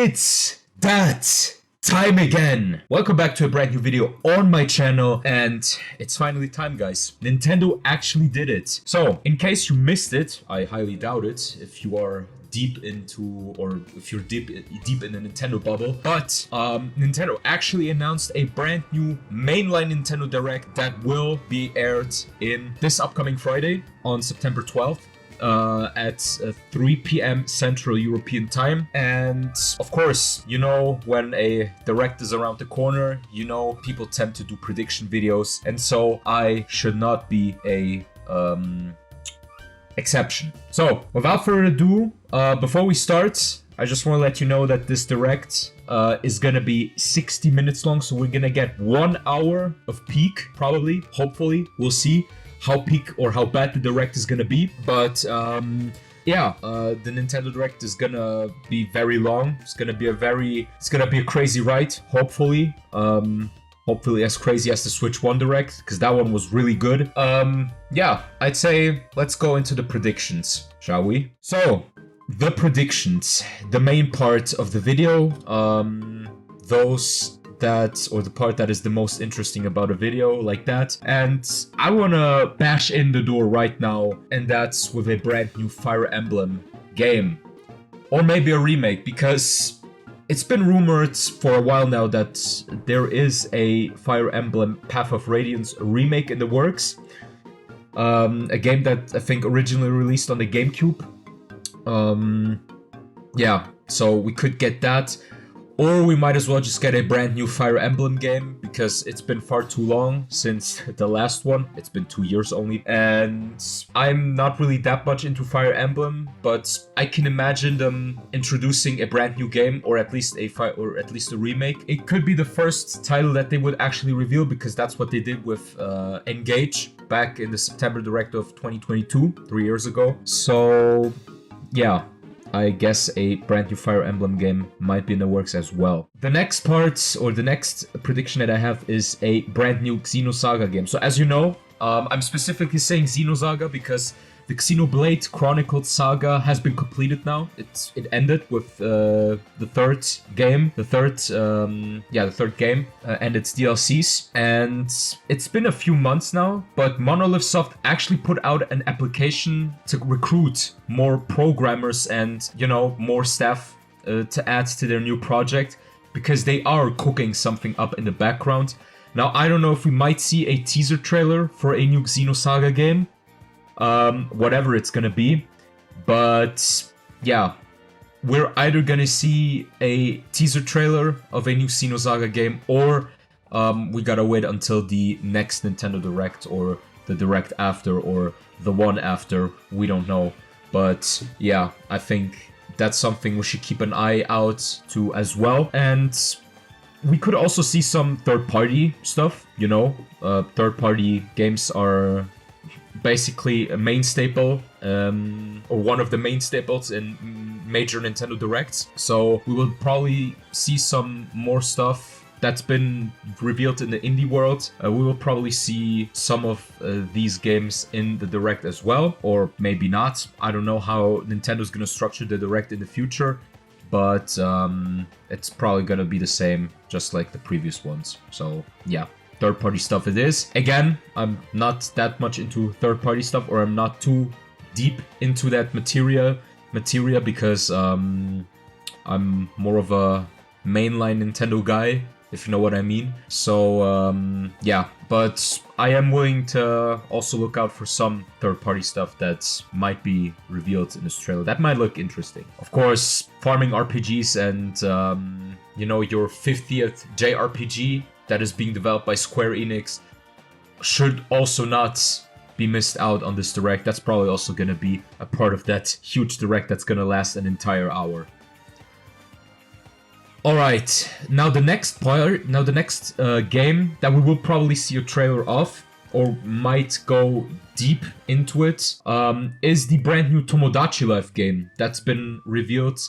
It's that time again. Welcome back to a brand new video on my channel, and it's finally time, guys. Nintendo actually did it. So, in case you missed it, I highly doubt it if you are deep into, or if you're deep in the Nintendo bubble, but Nintendo actually announced a brand new mainline Nintendo Direct that will be aired in this upcoming Friday on September 12th. At 3 p.m. Central European Time. And of course, you know, when a direct is around the corner, you know, people tend to do prediction videos, and so I should not be a exception. So without further ado, before we start, I just want to let you know that this direct is gonna be 60 minutes long, so we're gonna get 1 hour of peak, probably, hopefully, we'll see how peak or how bad the direct is gonna be. But yeah, the Nintendo Direct is gonna be very long. It's gonna be a crazy ride, hopefully. Hopefully as crazy as the Switch 1 Direct, because that one was really good. Yeah, I'd say let's go into the predictions, shall we? So, the predictions, the main part of the video, the part that is the most interesting about a video like that. And I wanna bash in the door right now, and that's with a brand new Fire Emblem game. Or maybe a remake, because it's been rumored for a while now that there is a Fire Emblem Path of Radiance remake in the works. A game that I think originally released on the GameCube. Yeah, so we could get that. Or we might as well just get a brand new Fire Emblem game, because it's been far too long since the last one. It's been 2 years only. And I'm not really that much into Fire Emblem, but I can imagine them introducing a brand new game, or at least a remake. It could be the first title that they would actually reveal, because that's what they did with Engage back in the September Direct of 2022, 3 years ago. So yeah, I guess a brand new Fire Emblem game might be in the works as well. The next part, or the next prediction that I have, is a brand new Xenosaga game. So as you know, I'm specifically saying Xenosaga because the Xenoblade Chronicled Saga has been completed now. It ended with the third game, the third game and its DLCs. And it's been a few months now, but Monolith Soft actually put out an application to recruit more programmers and, you know, more staff to add to their new project, because they are cooking something up in the background. Now, I don't know if we might see a teaser trailer for a new Xenosaga game. Whatever it's gonna be, but yeah, we're either gonna see a teaser trailer of a new Xenosaga game, or we gotta wait until the next Nintendo Direct, or the Direct after, or the one after, we don't know. But yeah, I think that's something we should keep an eye out to as well. And we could also see some third-party stuff, you know. Third-party games are basically a main staple, or one of the main staples in major Nintendo Directs. So we will probably see some more stuff that's been revealed in the indie world. We will probably see some of these games in the Direct as well, or maybe not. I don't know how Nintendo's gonna structure the Direct in the future, but it's probably gonna be the same, just like the previous ones. So yeah, third-party stuff it is. Again, I'm not that much into third-party stuff, or I'm not too deep into that materia, because I'm more of a mainline Nintendo guy, if you know what I mean. So yeah, but I am willing to also look out for some third-party stuff that might be revealed in this trailer. That might look interesting. Of course, farming RPGs and you know, your 50th JRPG that is being developed by Square Enix should also not be missed out on this Direct. That's probably also going to be a part of that huge Direct that's going to last an entire hour. Alright, now the next game that we will probably see a trailer of, or might go deep into it, is the brand new Tomodachi Life game that's been revealed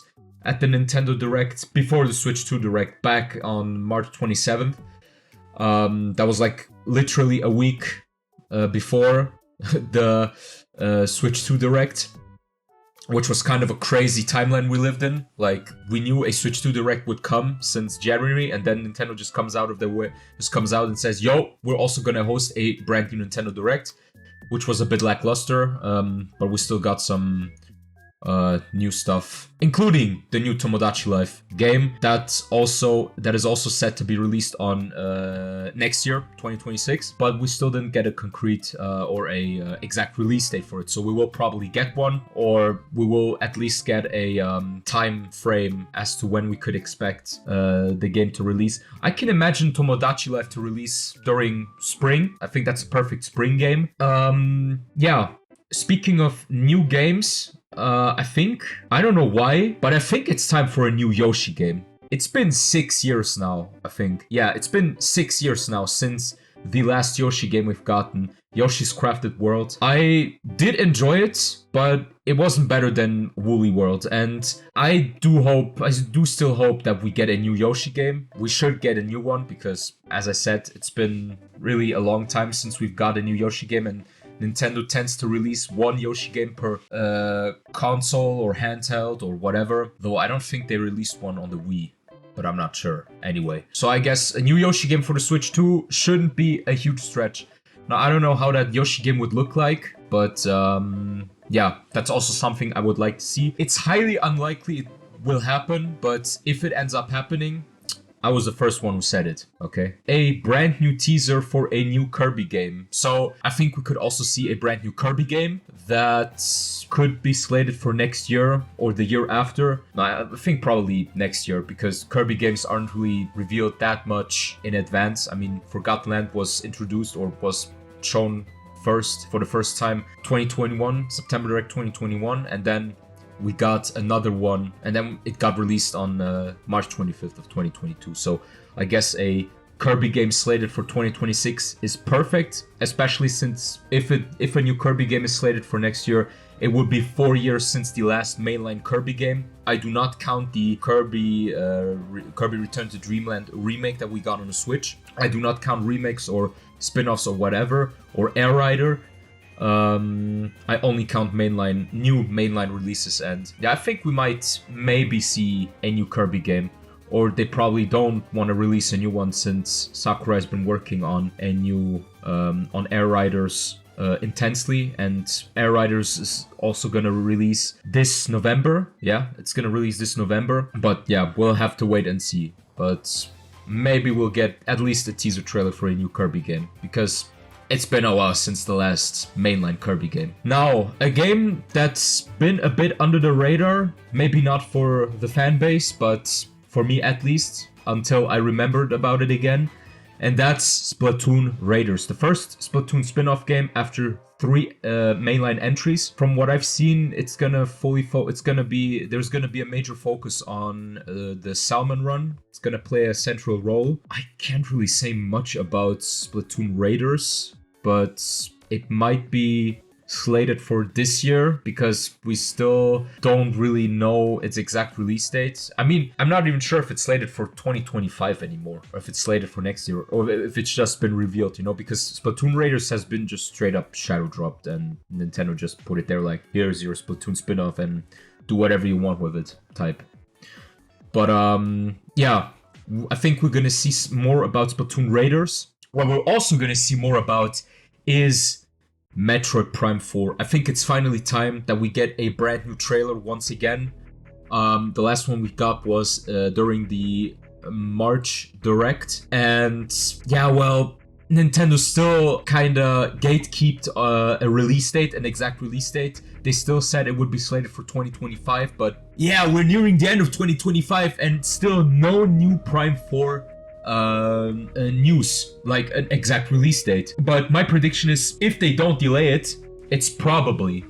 at the Nintendo Direct before the Switch 2 Direct back on March 27th. That was like literally a week before the Switch 2 Direct. which was kind of a crazy timeline we lived in. Like, we knew a Switch 2 Direct would come since January, and then Nintendo just comes out of their way, just comes out and says, yo, we're also gonna host a brand new Nintendo Direct, which was a bit lackluster, but we still got some new stuff, including the new Tomodachi Life game that is also set to be released on next year, 2026, but we still didn't get a concrete or a exact release date for it. So we will probably get one, or we will at least get a time frame as to when we could expect the game to release. I can imagine Tomodachi Life to release during spring. I think that's a perfect spring game. Yeah. Speaking of new games, I don't know why, but I think it's time for a new Yoshi game. It's been 6 years now, I think. Yeah, it's been 6 years now since the last Yoshi game we've gotten, Yoshi's Crafted World. I did enjoy it, but it wasn't better than Woolly World, and I do still hope that we get a new Yoshi game. We should get a new one because, as I said, it's been really a long time since we've got a new Yoshi game, and Nintendo tends to release one Yoshi game per console or handheld or whatever, though I don't think they released one on the Wii, but I'm not sure. Anyway, so I guess a new Yoshi game for the Switch 2 shouldn't be a huge stretch. Now, I don't know how that Yoshi game would look like, but yeah, that's also something I would like to see. It's highly unlikely it will happen, but if it ends up happening, I was the first one who said it, okay? A brand new teaser for a new Kirby game. So I think we could also see a brand new Kirby game that could be slated for next year or the year after. No, I think probably next year, because Kirby games aren't really revealed that much in advance. I mean, Forgotten Land was introduced or was shown for the first time 2021, September Direct 2021, and then we got another one, and then it got released on March 25th of 2022. So I guess a Kirby game slated for 2026 is perfect, especially since if a new Kirby game is slated for next year, it would be 4 years since the last mainline Kirby game. I do not count the Kirby Return to Dreamland remake that we got on the Switch. I do not count remakes or spin-offs or whatever, or Air Rider. I only count new mainline releases, and yeah, I think we might maybe see a new Kirby game, or they probably don't want to release a new one since Sakurai's been working on a new on Air Riders intensely, and Air Riders is also gonna release this November. Yeah, it's gonna release this November, but yeah, we'll have to wait and see. But maybe we'll get at least a teaser trailer for a new Kirby game, because it's been a while since the last mainline Kirby game. Now, a game that's been a bit under the radar, maybe not for the fan base, but for me at least, until I remembered about it again, and that's Splatoon Raiders, the first Splatoon spin-off game after 3 mainline entries. From what I've seen, it's gonna there's gonna be a major focus on the Salmon Run. It's gonna play a central role. I can't really say much about Splatoon Raiders, but it might be slated for this year because we still don't really know its exact release date. I mean, I'm not even sure if it's slated for 2025 anymore, or if it's slated for next year, or if it's just been revealed, because Splatoon Raiders has been just straight up shadow dropped, and Nintendo just put it there like, here's your Splatoon spin-off and do whatever you want with it type. But yeah, I think we're gonna see more about Splatoon Raiders. What we're also gonna see more about is Metroid Prime 4. I think it's finally time that we get a brand new trailer once again. The last one we got was during the March Direct, and yeah, well, Nintendo still kinda gatekeeped a release date, an exact release date. They still said it would be slated for 2025, but yeah, we're nearing the end of 2025 and still no new Prime 4 news, like an exact release date. But my prediction is, if they don't delay it, it's probably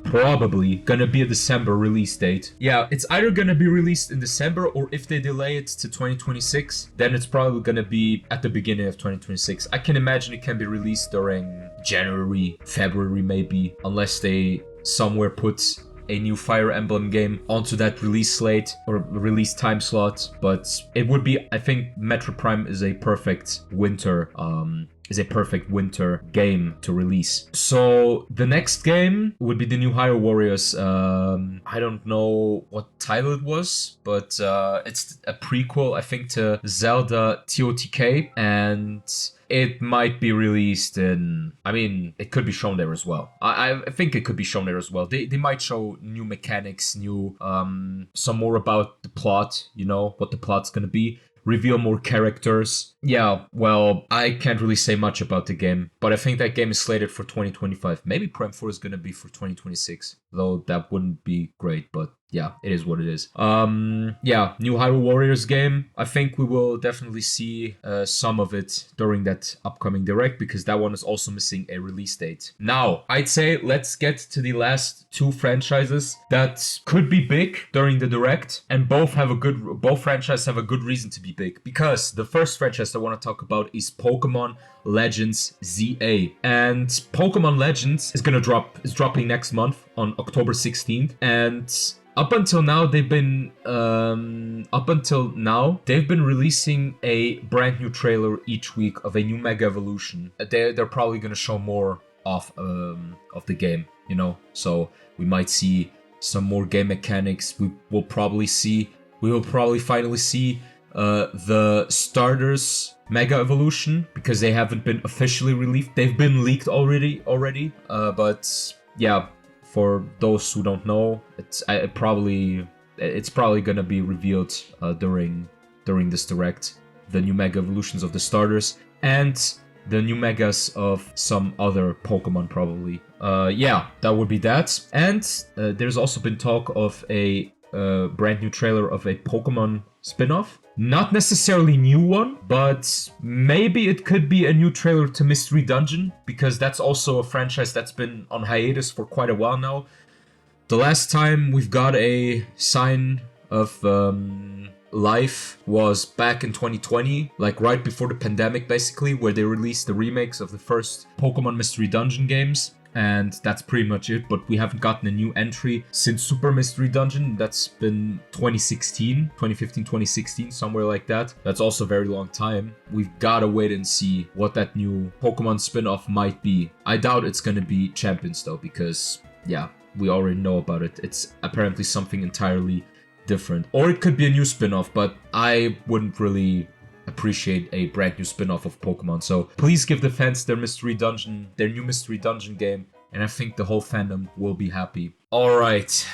gonna be a December release date. Yeah, it's either gonna be released in December, or if they delay it to 2026, then it's probably gonna be at the beginning of 2026. I can imagine it can be released during January, February maybe, unless they somewhere put a new Fire Emblem game onto that release slate or release time slot. But it would be, I think Metroid Prime is a perfect winter is a perfect winter game to release. So the next game would be the new Hyrule Warriors. I don't know what title it was, but it's a prequel, I think, to Zelda TOTK, and it might be released in... I mean, it could be shown there as well. I think it could be shown there as well. They might show new mechanics, new... some more about the plot, you know, what the plot's gonna be. Reveal more characters. Yeah, well, I can't really say much about the game, but I think that game is slated for 2025. Maybe Prime 4 is gonna be for 2026, though that wouldn't be great, but yeah, it is what it is. Yeah, new Hyrule Warriors game. I think we will definitely see some of it during that upcoming Direct, because that one is also missing a release date. Now, I'd say let's get to the last two franchises that could be big during the Direct, and both franchises have a good reason to be big, because the first franchise I want to talk about is Pokémon Legends Z-A, and Pokémon Legends is dropping next month on October 16th, and up until now, they've been releasing a brand new trailer each week of a new Mega Evolution. They're probably gonna show more of the game, you know. So we might see some more game mechanics. We will probably finally see the starters Mega Evolution, because they haven't been officially released. They've been leaked already. But yeah. For those who don't know, it's probably gonna be revealed during this Direct. The new Mega Evolutions of the starters and the new Megas of some other Pokemon, probably. Yeah, that would be that. And there's also been talk of a brand new trailer of a Pokemon Spin Off. Not necessarily new one, but maybe it could be a new trailer to Mystery Dungeon, because that's also a franchise that's been on hiatus for quite a while now. The last time we've got a sign of life was back in 2020, like right before the pandemic, basically, where they released the remakes of the first Pokemon Mystery Dungeon games. And that's pretty much it, but we haven't gotten a new entry since Super Mystery Dungeon. That's been 2016, somewhere like that. That's also a very long time. We've gotta wait and see what that new Pokemon spin-off might be. I doubt it's gonna be Champions though, because yeah, we already know about it. It's apparently something entirely different. Or it could be a new spin-off, but I wouldn't really appreciate a brand new spin-off of Pokemon. So please give the fans their new Mystery Dungeon game, and I think the whole fandom will be happy. Alright,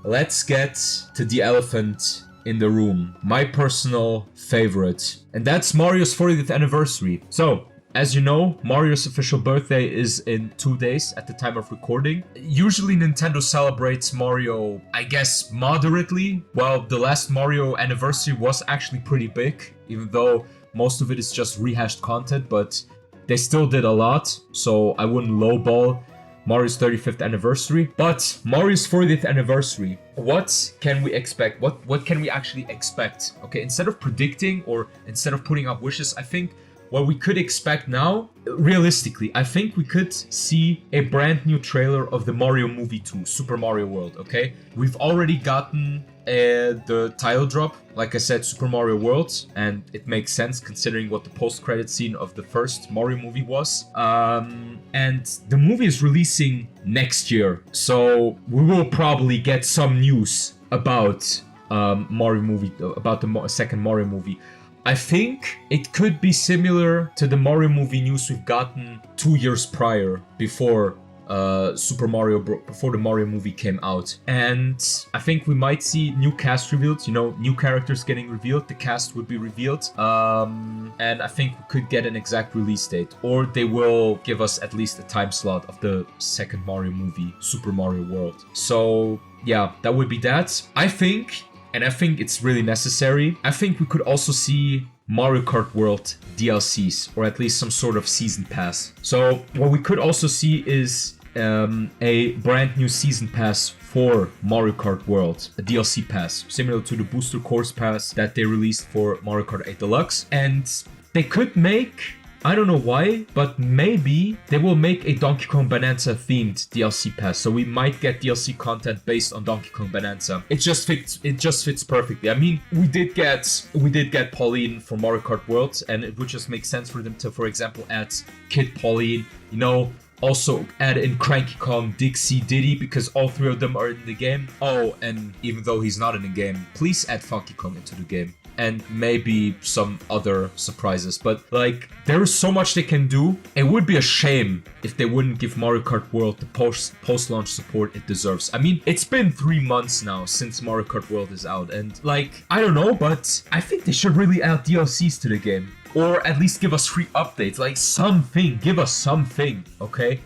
let's get to the elephant in the room. My personal favorite, and that's Mario's 40th anniversary. So, as you know, Mario's official birthday is in 2 days at the time of recording. Usually Nintendo celebrates Mario, I guess, moderately. Well, the last Mario anniversary was actually pretty big, even though most of it is just rehashed content, but they still did a lot, so I wouldn't lowball Mario's 35th anniversary. But Mario's 40th anniversary, what can we expect? What can we actually expect? Okay, instead of predicting or instead of putting up wishes, I think what we could expect now, realistically, I think we could see a brand new trailer of the Mario movie 2, Super Mario World, okay? We've already gotten the title drop, like I said, Super Mario World, and it makes sense considering what the post-credit scene of the first Mario movie was. And the movie is releasing next year, so we will probably get some news about Mario movie, about the second Mario movie. I think it could be similar to the Mario movie news we've gotten 2 years prior, before before the Mario movie came out. And I think we might see new cast revealed, you know, new characters getting revealed, the cast would be revealed. And I think we could get an exact release date, or they will give us at least a time slot of the second Mario movie, Super Mario World. So yeah, that would be that. I think it's really necessary. I think we could also see Mario Kart World DLCs, or at least some sort of season pass. So what we could also see is a brand new season pass for Mario Kart World, a DLC pass, similar to the Booster Course Pass that they released for Mario Kart 8 Deluxe. And they could make I don't know why, but maybe they will make a Donkey Kong Bonanza themed DLC pass. So we might get DLC content based on Donkey Kong Bonanza. It just fits perfectly. I mean, we did get Pauline for Mario Kart World, and it would just make sense for them to, for example, add Kid Pauline, you know, also add in Cranky Kong, Dixie, Diddy, because all three of them are in the game. Oh, and even though he's not in the game, please add Funky Kong into the game. And maybe some other surprises. But, like, there is so much they can do. It would be a shame if they wouldn't give Mario Kart World the post-launch support it deserves. I mean, it's been 3 months now since Mario Kart World is out. And, like, I don't know, but I think they should really add DLCs to the game. Or at least give us free updates. Like, something. Give us something, okay?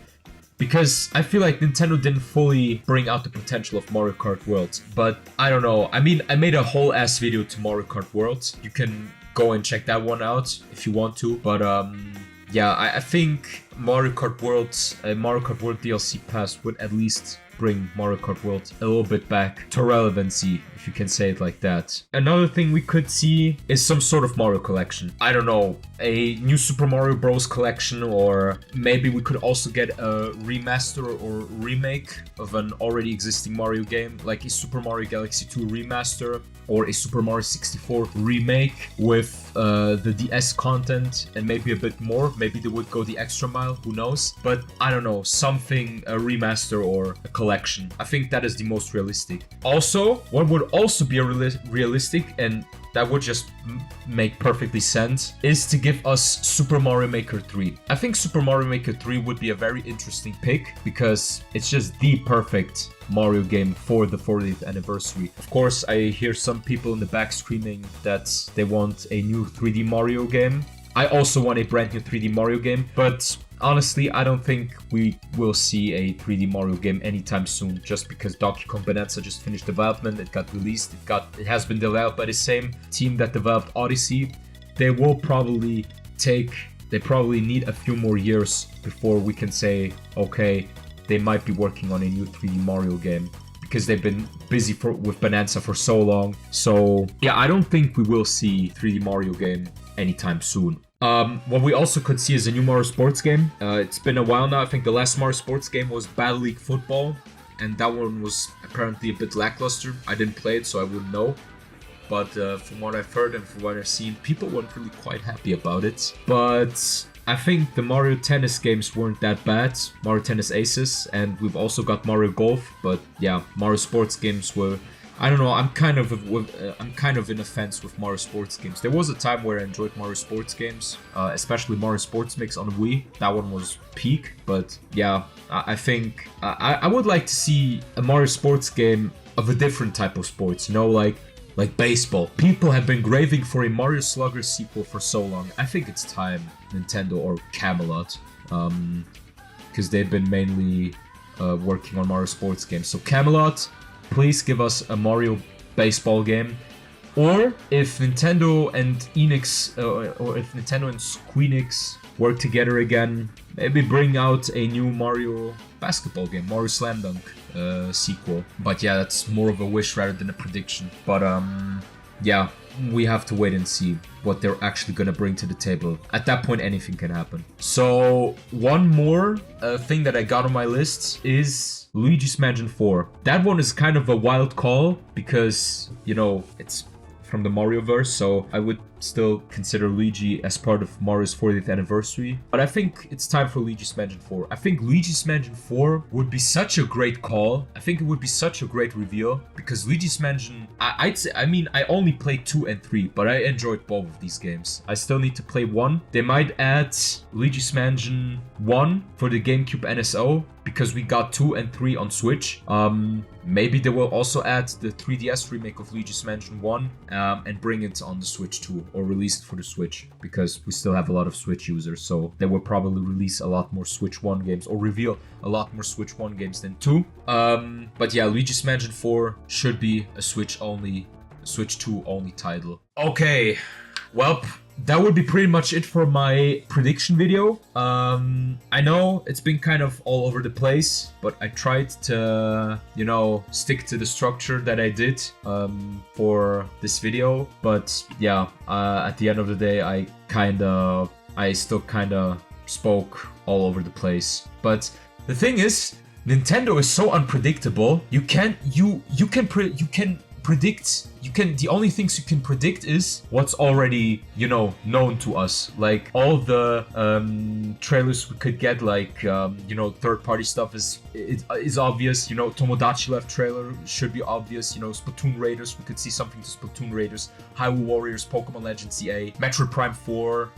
Because I feel like Nintendo didn't fully bring out the potential of Mario Kart World. But I don't know. I mean, I made a whole ass video to Mario Kart World. You can go and check that one out if you want to. But yeah, I think Mario Kart World DLC pass would at least bring Mario Kart World a little bit back to relevancy, if you can say it like that. Another thing we could see is some sort of Mario collection. I don't know, a new Super Mario Bros. Collection, or maybe we could also get a remaster or remake of an already existing Mario game, like a Super Mario Galaxy 2 remaster or a Super Mario 64 remake with the DS content and maybe a bit more. Maybe they would go the extra mile, who knows? But I don't know, something, a remaster or a collection. I think that is the most realistic. Also, what would also be a realistic, and that would just make perfectly sense, is to give us Super Mario Maker 3. I think Super Mario Maker 3 would be a very interesting pick because it's just the perfect Mario game for the 40th anniversary. Of course, I hear some people in the back screaming that they want a new 3D Mario game. I also want a brand new 3D Mario game, but honestly, I don't think we will see a 3D Mario game anytime soon, just because Donkey Kong Bonanza just finished development, it got released, it has been developed by the same team that developed Odyssey. They probably need a few more years before we can say, okay, they might be working on a new 3D Mario game, because they've been busy with Bonanza for so long. So yeah, I don't think we will see 3D Mario game anytime soon. What we also could see is a new Mario Sports game. It's been a while now. I think the last Mario Sports game was Battle League Football, and that one was apparently a bit lackluster. I didn't play it, so I wouldn't know. But from what I've heard and from what I've seen, people weren't really quite happy about it. But I think the Mario Tennis games weren't that bad. Mario Tennis Aces, and we've also got Mario Golf. But yeah, Mario Sports games were, I don't know, I'm kind of in a fence with Mario Sports games. There was a time where I enjoyed Mario Sports games, especially Mario Sports Mix on Wii. That one was peak, but yeah, I think I would like to see a Mario Sports game of a different type of sports, you know, like baseball. People have been craving for a Mario Slugger sequel for so long. I think it's time, Nintendo or Camelot, because they've been mainly working on Mario Sports games. So Camelot, please give us a Mario baseball game. Or if Nintendo and Enix, or if Nintendo and Squeenix work together again, maybe bring out a new Mario basketball game, Mario Slam Dunk sequel. But yeah, that's more of a wish rather than a prediction. But yeah, we have to wait and see what they're actually gonna bring to the table. At that point, anything can happen. So one more thing that I got on my list is Luigi's Mansion 4. That one is kind of a wild call because, you know, it's from the Marioverse, so I would still consider Luigi as part of Mario's 40th anniversary. But I think it's time for Luigi's Mansion 4. I think Luigi's Mansion 4 would be such a great call. I think it would be such a great reveal because Luigi's Mansion, I'd say, I mean, I only played 2 and 3, but I enjoyed both of these games. I still need to play 1. They might add Luigi's Mansion 1 for the GameCube NSO because we got 2 and 3 on Switch. Maybe they will also add the 3DS remake of Luigi's Mansion 1 and bring it on the Switch 2, or release it for the Switch, because we still have a lot of Switch users, so they will probably release a lot more Switch 1 games, or reveal a lot more Switch 1 games than 2. But yeah, Luigi's Mansion 4 should be a Switch 2 only title. Okay, well, that would be pretty much it for my prediction video. I know it's been kind of all over the place, but I tried to, you know, stick to the structure that I did for this video. But yeah, at the end of the day, I kind of I still kind of spoke all over the place. But the thing is, Nintendo is so unpredictable. You can predict. The only things you can predict is what's already, known to us. Like all the trailers we could get, like third-party stuff is obvious. Tomodachi left trailer should be obvious. Splatoon Raiders, we could see something to Splatoon Raiders. Hyrule Warriors, Pokémon Legends Z-A, Metroid Prime 4,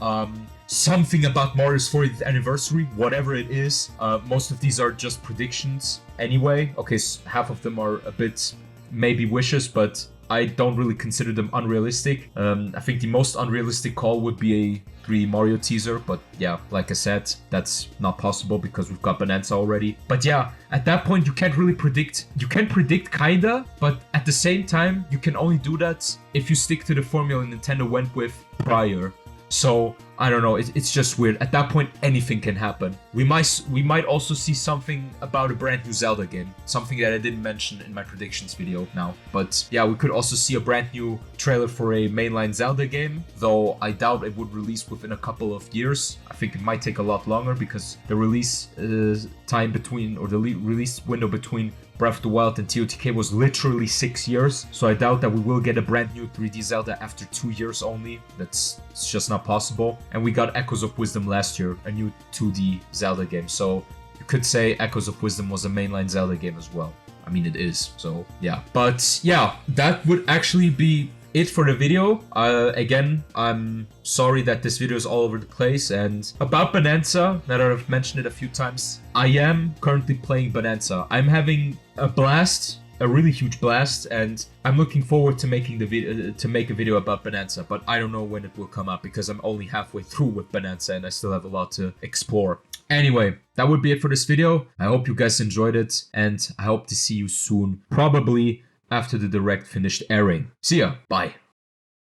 something about Mario's 40th anniversary, whatever it is. Most of these are just predictions anyway. Okay, so half of them are a bit maybe wishes, but I don't really consider them unrealistic. I think the most unrealistic call would be a 3 Mario teaser, but yeah, like I said, that's not possible because we've got Bonanza already. But yeah, at that point you can't really predict. You can predict kinda, but at the same time, you can only do that if you stick to the formula Nintendo went with prior. So I don't know, it's just weird. At that point, anything can happen. We might also see something about a brand new Zelda game, something that I didn't mention in my predictions video now. But yeah, we could also see a brand new trailer for a mainline Zelda game, though I doubt it would release within a couple of years. I think it might take a lot longer because the release time between, or the release window between Breath of the Wild and TOTK was literally 6 years, so I doubt that we will get a brand new 3D Zelda after 2 years only. It's just not possible. And we got Echoes of Wisdom last year, a new 2D Zelda game, so you could say Echoes of Wisdom was a mainline Zelda game as well. I mean, it is, so yeah. But yeah, that would actually be it for the video. Again, I'm sorry that this video is all over the place. And about Bonanza, now that I've mentioned it a few times, I am currently playing Bonanza. I'm having a blast, a really huge blast, and I'm looking forward to making a video about Bonanza, but I don't know when it will come up because I'm only halfway through with Bonanza and I still have a lot to explore. Anyway, that would be it for this video. I hope you guys enjoyed it, and I hope to see you soon, probably after the direct finished airing. See ya. Bye.